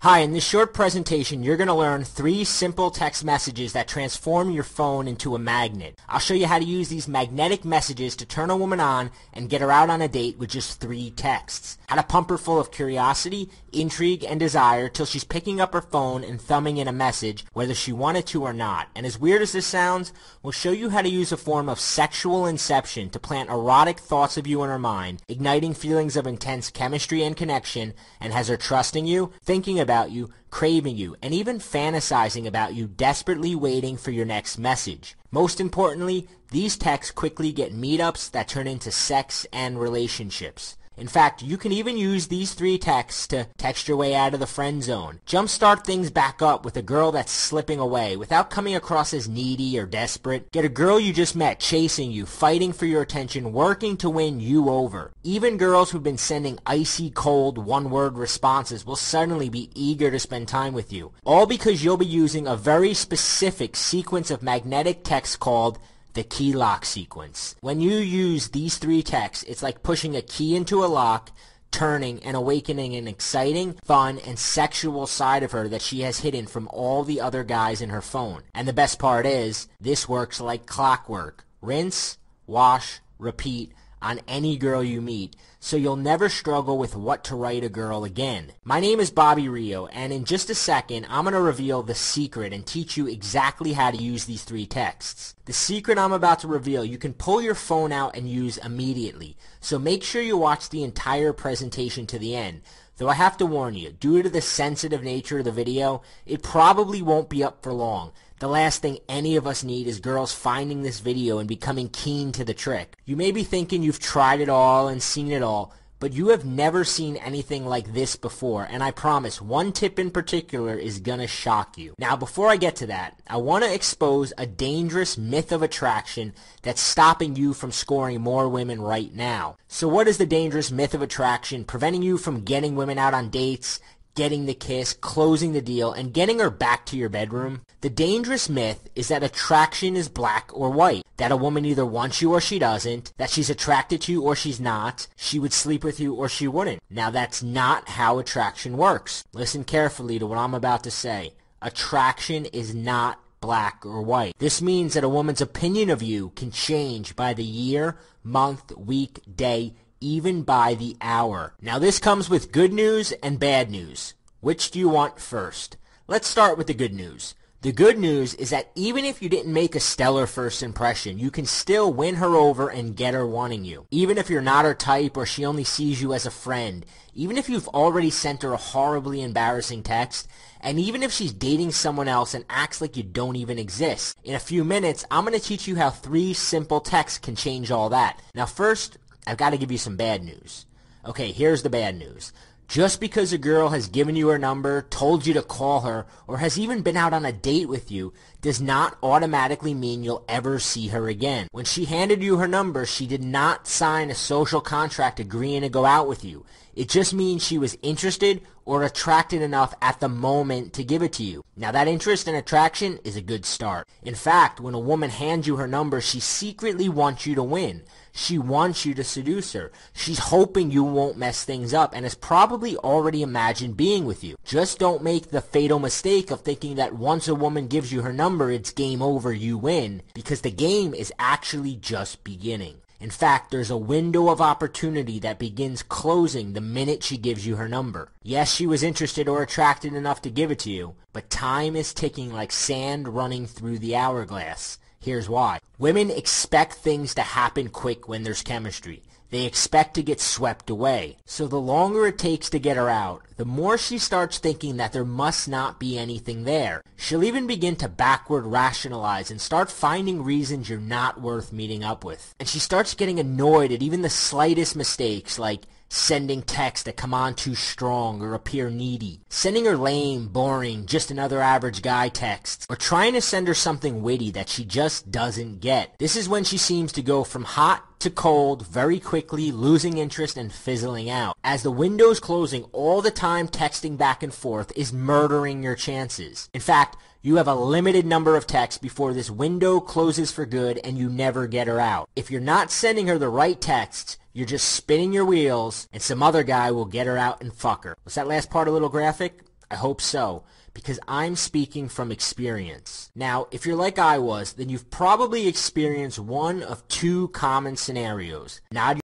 Hi, in this short presentation, you're going to learn 3 simple text messages that transform your phone into a magnet. I'll show you how to use these magnetic messages to turn a woman on and get her out on a date with just 3 texts. How to pump her full of curiosity, intrigue, and desire till she's picking up her phone and thumbing in a message, whether she wanted to or not. And as weird as this sounds, we'll show you how to use a form of sexual inception to plant erotic thoughts of you in her mind, igniting feelings of intense chemistry and connection, and has her trusting you, thinking about you, craving you, and even fantasizing about you, desperately waiting for your next message. Most importantly, these texts quickly get meetups that turn into sex and relationships. In fact, you can even use these 3 texts to text your way out of the friend zone. Jumpstart things back up with a girl that's slipping away without coming across as needy or desperate. Get a girl you just met chasing you, fighting for your attention, working to win you over. Even girls who've been sending icy cold one-word responses will suddenly be eager to spend time with you. All because you'll be using a very specific sequence of magnetic texts called the key lock sequence. When you use these 3 texts, it's like pushing a key into a lock, turning and awakening an exciting, fun, and sexual side of her that she has hidden from all the other guys in her phone. And the best part is, this works like clockwork. Rinse, wash, repeat on any girl you meet, so you'll never struggle with what to write a girl again. My name is Bobby Rio, and in just a second, I'm going to reveal the secret and teach you exactly how to use these 3 texts. The secret I'm about to reveal, you can pull your phone out and use immediately, so make sure you watch the entire presentation to the end. Though I have to warn you, due to the sensitive nature of the video, it probably won't be up for long. The last thing any of us need is girls finding this video and becoming keen to the trick. You may be thinking you've tried it all and seen it all, but you have never seen anything like this before, and I promise one tip in particular is gonna shock you. Now, before I get to that, I want to expose a dangerous myth of attraction that's stopping you from scoring more women right now. So what is the dangerous myth of attraction preventing you from getting women out on dates, getting the kiss, closing the deal, and getting her back to your bedroom? The dangerous myth is that attraction is black or white, that a woman either wants you or she doesn't, that she's attracted to you or she's not, she would sleep with you or she wouldn't. Now that's not how attraction works. Listen carefully to what I'm about to say. Attraction is not black or white. This means that a woman's opinion of you can change by the year, month, week, day, even by the hour. Now this comes with good news and bad news. Which do you want first? Let's start with the good news. The good news is that even if you didn't make a stellar first impression, you can still win her over and get her wanting you. Even if you're not her type or she only sees you as a friend, even if you've already sent her a horribly embarrassing text, and even if she's dating someone else and acts like you don't even exist. In a few minutes, I'm going to teach you how 3 simple texts can change all that. Now first, I've got to give you some bad news. Okay, here's the bad news. Just because a girl has given you her number, told you to call her, or has even been out on a date with you, does not automatically mean you'll ever see her again. When she handed you her number, she did not sign a social contract agreeing to go out with you. It just means she was interested or attracted enough at the moment to give it to you. Now that interest and attraction is a good start. In fact, when a woman hands you her number, she secretly wants you to win. She wants you to seduce her. She's hoping you won't mess things up and has probably already imagined being with you. Just don't make the fatal mistake of thinking that once a woman gives you her number, it's game over, you win, because the game is actually just beginning. In fact, there's a window of opportunity that begins closing the minute she gives you her number. Yes, she was interested or attracted enough to give it to you, but time is ticking like sand running through the hourglass. Here's why. Women expect things to happen quick when there's chemistry. They expect to get swept away. So the longer it takes to get her out, the more she starts thinking that there must not be anything there. She'll even begin to backward rationalize and start finding reasons you're not worth meeting up with. And she starts getting annoyed at even the slightest mistakes, like sending texts that come on too strong or appear needy, sending her lame, boring, just another average guy texts, or trying to send her something witty that she just doesn't get. This is when she seems to go from hot to cold very quickly, losing interest and fizzling out. As the window's closing, all the time texting back and forth is murdering your chances. In fact, you have a limited number of texts before this window closes for good and you never get her out. If you're not sending her the right texts, you're just spinning your wheels and some other guy will get her out and fuck her. Was that last part a little graphic? I hope so, because I'm speaking from experience. Now, if you're like I was, then you've probably experienced one of two common scenarios. Nod